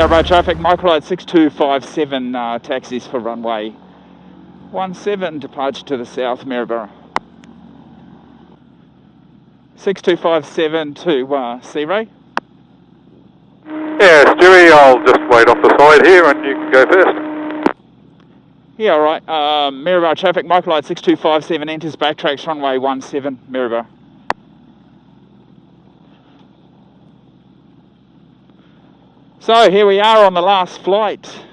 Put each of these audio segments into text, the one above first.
Maryborough traffic, Microlight 6257 taxis for runway 17, departure to the south, Maryborough. 6257 to Sea Ray. Yeah, Stewie, I'll just wait off the side here and you can go first. Yeah, alright. Maryborough traffic, Microlight 6257 enters backtracks runway 17, Maryborough. So here we are on the last flight,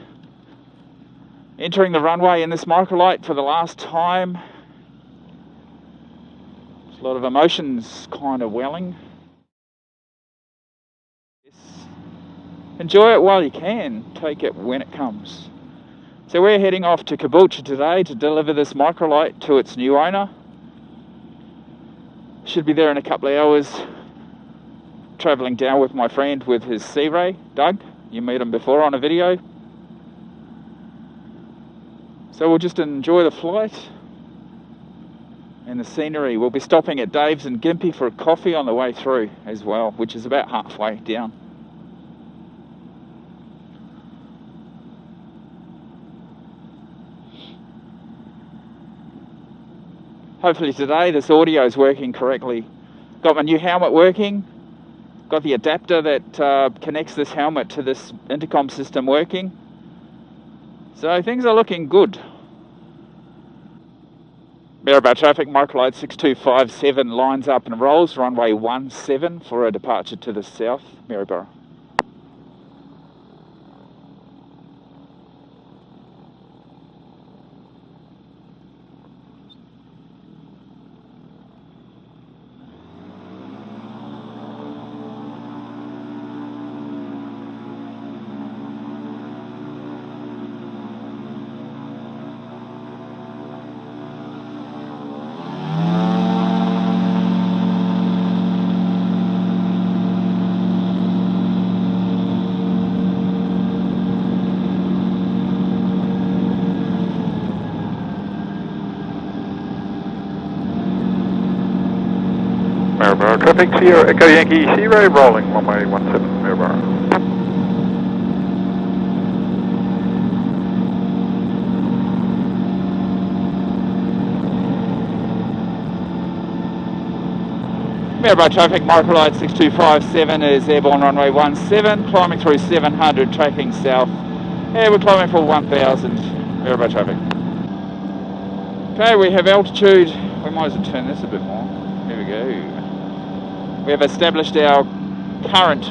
entering the runway in this Microlight for the last time. There's a lot of emotions kind of welling. Enjoy it while you can, take it when it comes. So we're heading off to Caboolture today to deliver this Microlight to its new owner. Should be there in a couple of hours. Travelling down with my friend with his Sea Ray, Doug. You met him before on a video. So we'll just enjoy the flight and the scenery. We'll be stopping at Dave's in Gympie for a coffee on the way through as well, which is about halfway down. Hopefully today this audio is working correctly. Got my new helmet working. Got the adapter that connects this helmet to this intercom system working. So things are looking good. Maryborough traffic, Microlight 6257 lines up and rolls, runway 17 for a departure to the south, Maryborough. Maryborough traffic, Sierra Echo Yankee Sea Ray rolling runway 17, Maryborough. Maryborough traffic, Microlight 6257 is airborne runway 17, climbing through 700, tracking south. Yeah, we're climbing for 1000, Maryborough traffic. Okay, we have altitude. We might as well turn this a bit more. Here we go. We have established our current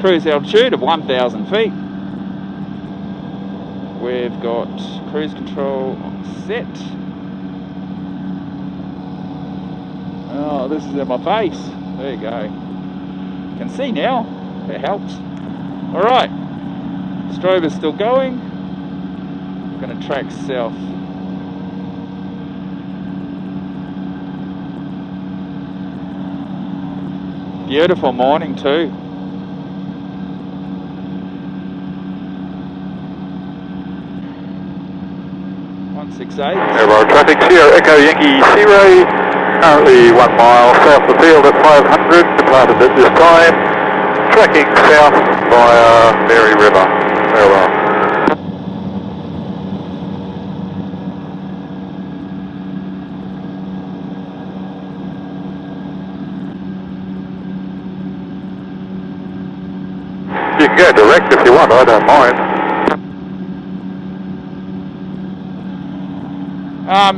cruise altitude of 1000 feet. We've got cruise control set. Oh, this is in my face. There you go. You can see now. That helps. Alright. Strobe is still going. I'm going to track south. Beautiful morning too. 168. Maryborough traffic, Sierra Echo Yankee Sea Ray, currently 1 mile south of the field at 500, departed at this time, tracking south via Mary River. Maryborough. You can go direct if you want, I don't mind.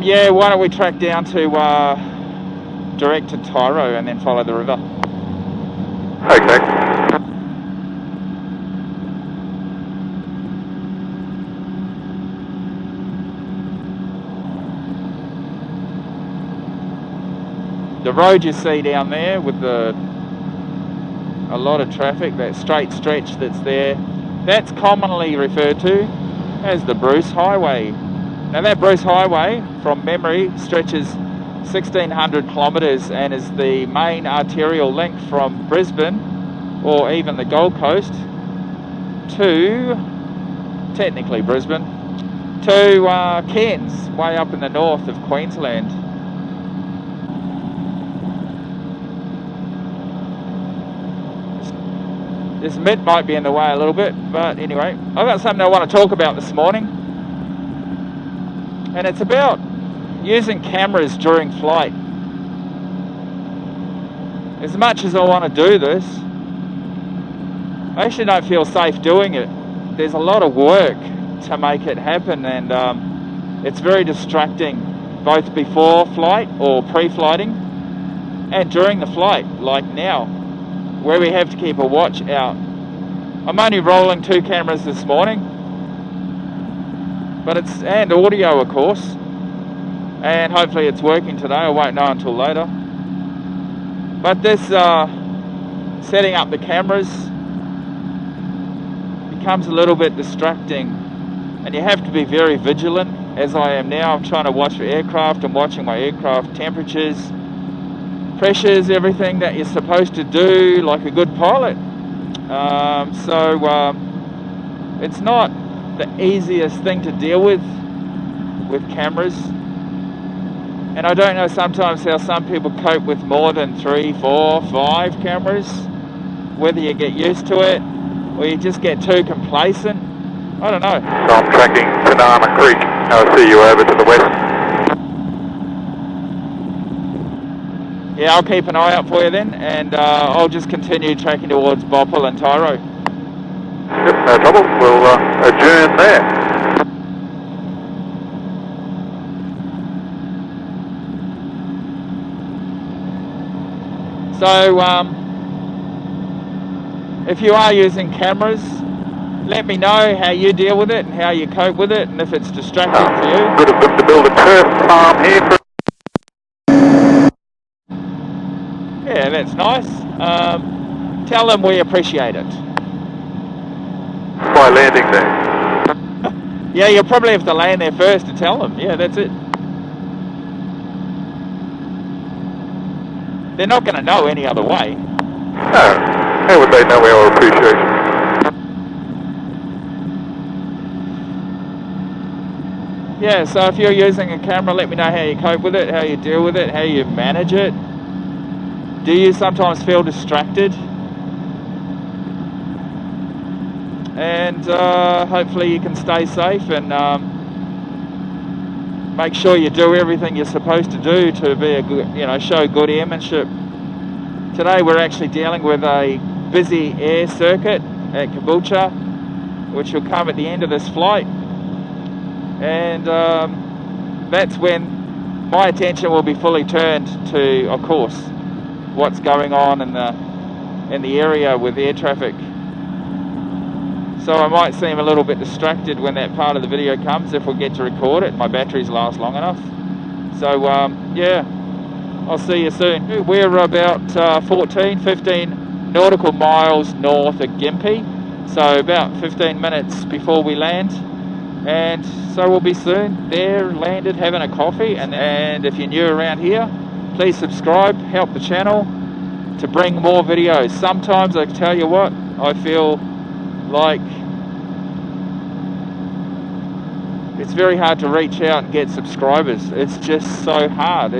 Yeah, why don't we track down to direct to Tyro and then follow the river. Okay. The road you see down there with a lot of traffic, that straight stretch that's there, that's commonly referred to as the Bruce Highway. Now that Bruce Highway, from memory, stretches 1600 kilometres and is the main arterial link from Brisbane, or even the Gold Coast, to, technically Brisbane, to Cairns, way up in the north of Queensland. This mitt might be in the way a little bit, but anyway, I've got something I want to talk about this morning, and it's about using cameras during flight. As much as I want to do this, I actually don't feel safe doing it. There's a lot of work to make it happen, and it's very distracting, both before flight or pre-flighting and during the flight, like now, where we have to keep a watch out. I'm only rolling 2 cameras this morning, but and audio, of course, and hopefully it's working today. I won't know until later. But this setting up the cameras becomes a little bit distracting, and you have to be very vigilant, as I am now. I'm trying to watch for aircraft. I'm watching my aircraft temperatures, pressures, everything that you're supposed to do like a good pilot. It's not the easiest thing to deal with cameras, and I don't know sometimes how some people cope with more than 3, 4, 5 cameras, whether you get used to it or you just get too complacent. I don't know. So I'm tracking Tanana Creek. I'll see you over to the west. Yeah, I'll keep an eye out for you then, and I'll just continue tracking towards Boppel and Tyro. Yep, no trouble. We'll adjourn there. So, if you are using cameras, let me know how you deal with it and how you cope with it, and if it's distracting for you. Good of them to build a turf farm here. Yeah, that's nice. Tell them we appreciate it. By landing there. Yeah, you'll probably have to land there first to tell them. Yeah, that's it. They're not going to know any other way. No. How would they know our appreciation? Yeah, so if you're using a camera, let me know how you cope with it, how you deal with it, how you manage it. Do you sometimes feel distracted? And hopefully you can stay safe and make sure you do everything you're supposed to do to be a good, show good airmanship. Today we're actually dealing with a busy air circuit at Caboolture, which will come at the end of this flight, and that's when my attention will be fully turned to, of course, what's going on in the area with air traffic. So I might seem a little bit distracted when that part of the video comes, if we get to record it. My batteries last long enough. So yeah, I'll see you soon. We're about 15 nautical miles north of Gympie, so about 15 minutes before we land, and so we'll be soon there, landed, having a coffee. And if you're new around here, please subscribe, help the channel to bring more videos. Sometimes, I tell you what, I feel like it's very hard to reach out and get subscribers. It's just so hard.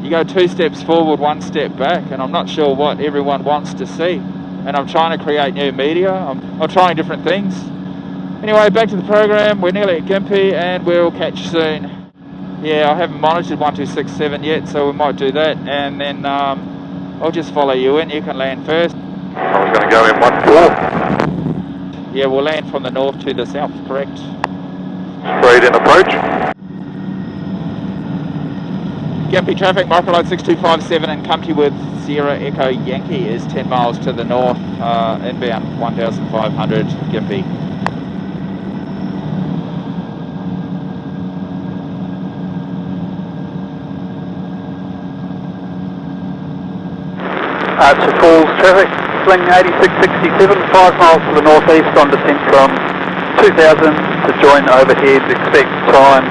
You go 2 steps forward, 1 step back, and I'm not sure what everyone wants to see. And I'm trying to create new media. I'm trying different things. Anyway, back to the program. We're nearly at Gympie, and we'll catch you soon. Yeah, I haven't monitored 1267 yet, so we might do that, and then I'll just follow you in. You can land first. I was going to go in 14. Yeah, we'll land from the north to the south, correct? Straight in approach. Gympie traffic, Microlight 6257, and come to you with Sierra Echo Yankee is 10 miles to the north, inbound 1500 Gympie. Archer Falls traffic, swing 8667, 5 miles to the northeast on descent from 2000 to join overhead, expect time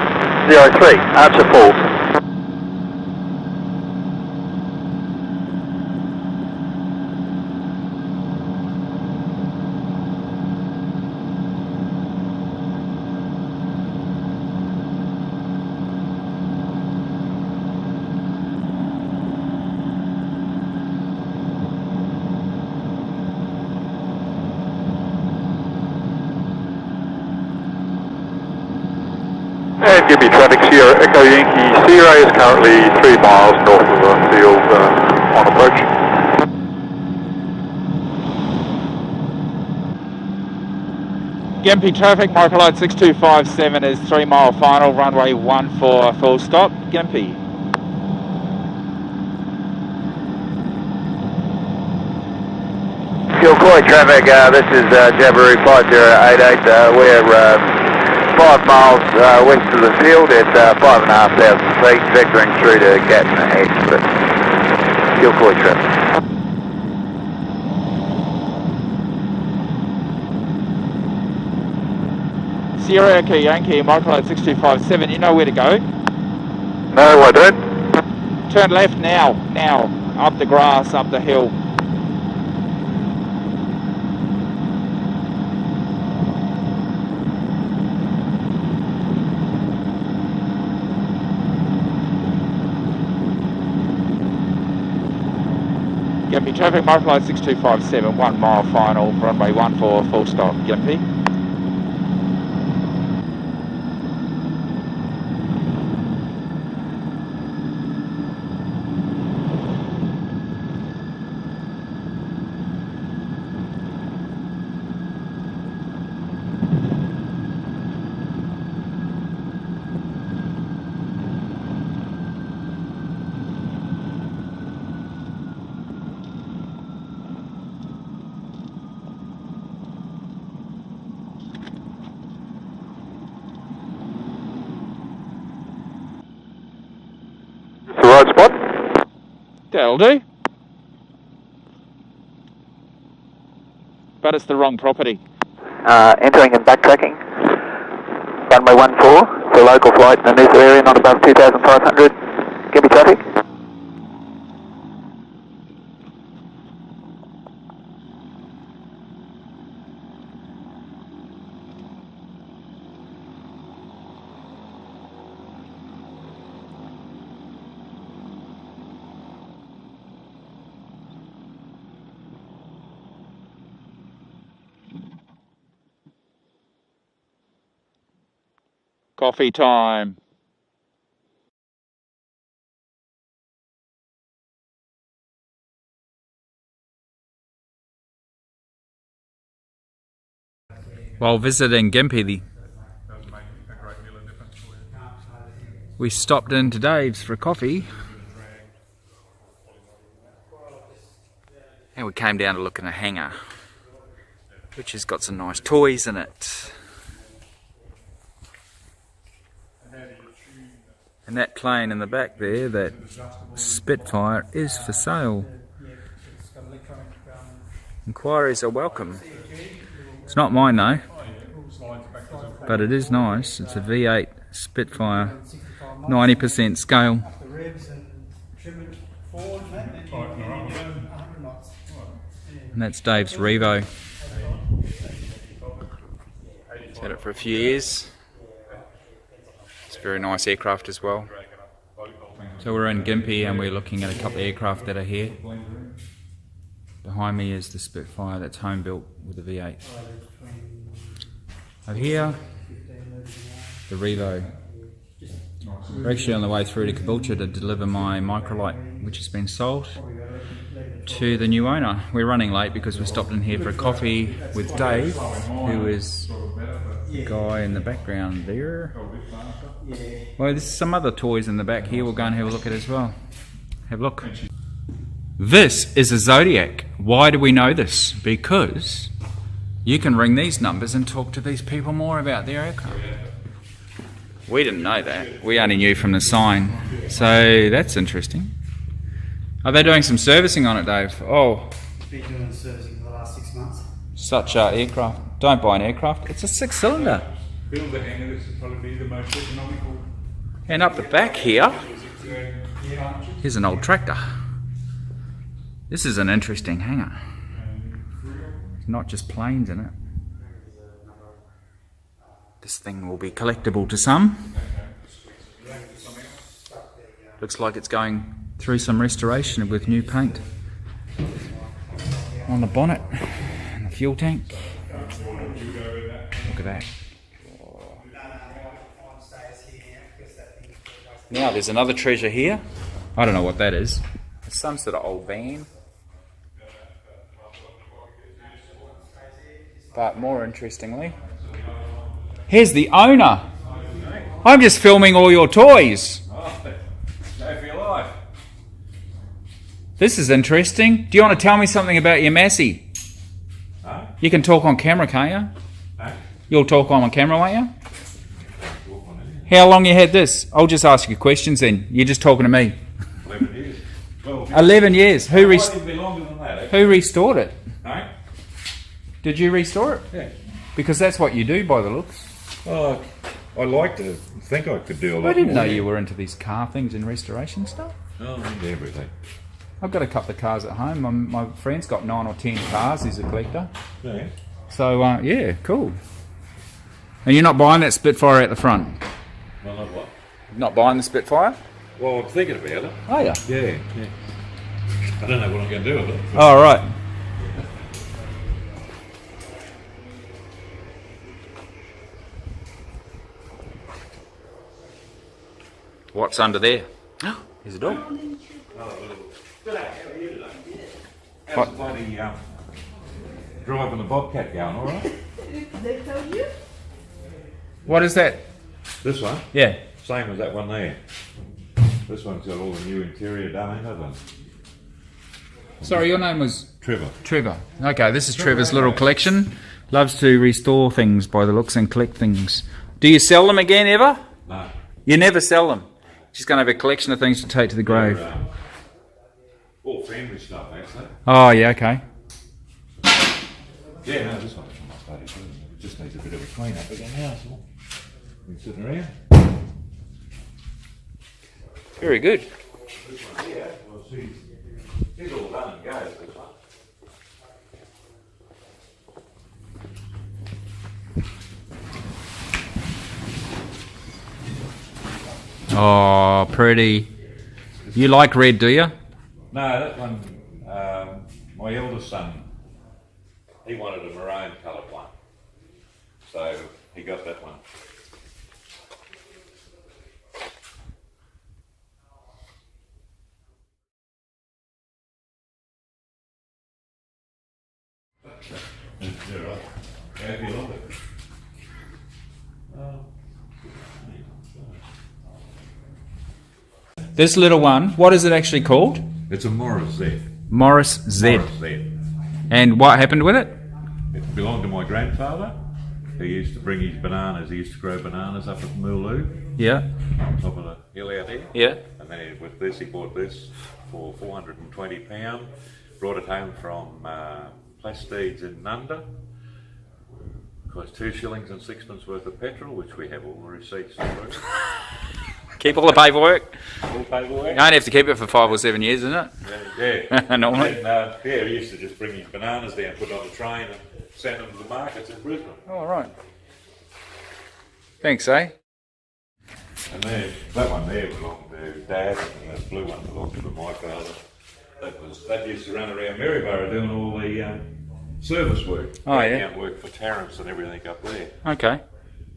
03, Archer Falls. And give me traffic, Sierra Echo Yankee Sierra is currently 3 miles north of the field on approach. Gympie traffic, Microlight 6257 is 3 mile final, runway 14 full stop, Gympie. Gilcoy traffic, this is Jabiru 5088, we're 5 miles west of the field at 5,500 feet, vectoring through to Gatton Expert. Gilcoy traffic. Sierra Echo Yankee, Microlight 6257, you know where to go? No, I don't. Turn left now, up the grass, up the hill. Gympie traffic, Microlight 6257, 1 mile final, runway 14 full stop, Gympie. It's the right spot. That'll do. But it's the wrong property. Entering and backtracking. Runway 14 for local flight in this area, not above 2,500. Gympie traffic. Coffee time. While visiting Gympie, we stopped into Dave's for coffee. And we came down to look in a hangar, which has got some nice toys in it. And that plane in the back there, that Spitfire, is for sale. Inquiries are welcome. It's not mine though, but it is nice. It's a V8 Spitfire, 90% scale. And that's Dave's Revo. He's had it for a few years. It's a very nice aircraft as well. So we're in Gympie and we're looking at a couple of aircraft that are here. Behind me is the Spitfire that's home built with the V8. Over here, the Revo. We're actually on the way through to Caboolture to deliver my Microlight, which has been sold, to the new owner. We're running late because we stopped in here for a coffee with Dave, who is the guy in the background there. Well, there's some other toys in the back here. We'll go and have a look at as well. Have a look. This is a Zodiac. Why do we know this? Because you can ring these numbers and talk to these people more about their aircraft. We didn't know that. We only knew from the sign. So that's interesting. Are they doing some servicing on it, Dave? Oh. Been doing servicing for the last 6 months. Such a aircraft. Don't buy an aircraft. It's a 6-cylinder. Build a hangar, this would probably be the most economical. And up the back here, here's an old tractor. This is an interesting hangar. Not just planes in it. This thing will be collectible to some. Looks like it's going through some restoration with new paint on the bonnet and the fuel tank. Look at that. Now there's another treasure here. I don't know what that is. It's some sort of old van. But more interestingly, here's the owner. I'm just filming all your toys. Oh, go for your life. This is interesting. Do you want to tell me something about your Massey? Huh? You can talk on camera, can't you? Huh? You'll talk on camera, won't you? How long you had this? I'll just ask you questions then. You're just talking to me. 11 years. 12 years. 11 years. It might even be longer than that, Who restored it? No? Did you restore it? Yeah. Because that's what you do by the looks. Oh, I like to think I could do a lot more. I didn't know you were into these car things and restoration stuff. Oh, I'm into everything. I've got a couple of cars at home. My friend's got 9 or 10 cars. He's a collector. Yeah. So, yeah, cool. And you're not buying that Spitfire at the front? Well, not what? Not buying the Spitfire? Well, I'm thinking about it. Are you? Yeah. I don't know what I'm going to do with it. Oh, right. What's under there? There's a dog. How's the bloody driving the Bobcat going, all right? They told you? What is that? This one? Yeah. Same as that one there. This one's got all the new interior done, ain't it? Sorry, your name was? Trevor. Trevor. Okay, this is Trevor's little collection. Loves to restore things by the looks and collect things. Do you sell them again ever? No. You never sell them. Just going to have a collection of things to take to the grave. They're, all family stuff, actually. Oh, yeah, okay. Yeah, no, this one's from my study too. It just needs a bit of a clean up again now, so been sitting around. Very good. This one here, well, she's all done and goes, this one. Oh, pretty. You like red, do you? No, that one, my eldest son, he wanted a maroon coloured one. So he got that one. You're right. How do you like it? This little one, what is it actually called? It's a Morris Z. Morris Z. Morris Z. And what happened with it? It belonged to my grandfather. He used to bring his bananas. He used to grow bananas up at Mooloo, Yeah. top of the hill out here. Yeah. And then with this, he bought this for £420. Brought it home from Plastides in Nunda. Cost 2 shillings and 6pence worth of petrol, which we have all the receipts through. Keep all the paperwork. All paperwork. You only have to keep it for 5 or 7 years, isn't it? Yeah. Normally. And, yeah, he used to just bring his bananas down, put it on a train and send them to the markets in Brisbane. Oh, right. Thanks, eh? And there, that one there belonged to Dad, and that blue one belonged to my father. That used to run around Maryborough doing all the service work. Oh, yeah. Account work for Terrence and everything up there. Okay.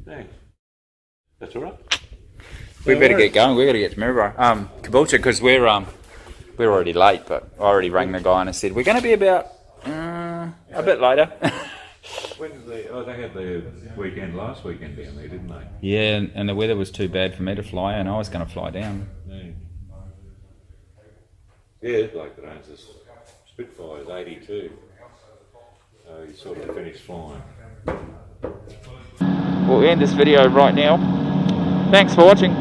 Yeah. That's all right. We better get going. We've got to get to Maryborough. Caboolture, because we're already late, but I already rang the guy and I said, we're going to be about a bit later. When's they had the weekend last weekend down there, didn't they? Yeah, and the weather was too bad for me to fly, and I was going to fly down. Yeah, this bloke that owns this Spitfire is 82. So he's sort of finished flying. We'll end this video right now. Thanks for watching.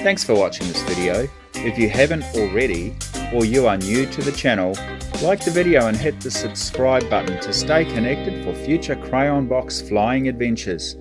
Thanks for watching this video. If you haven't already, or you are new to the channel, like the video and hit the subscribe button to stay connected for future CrayonBox flying adventures.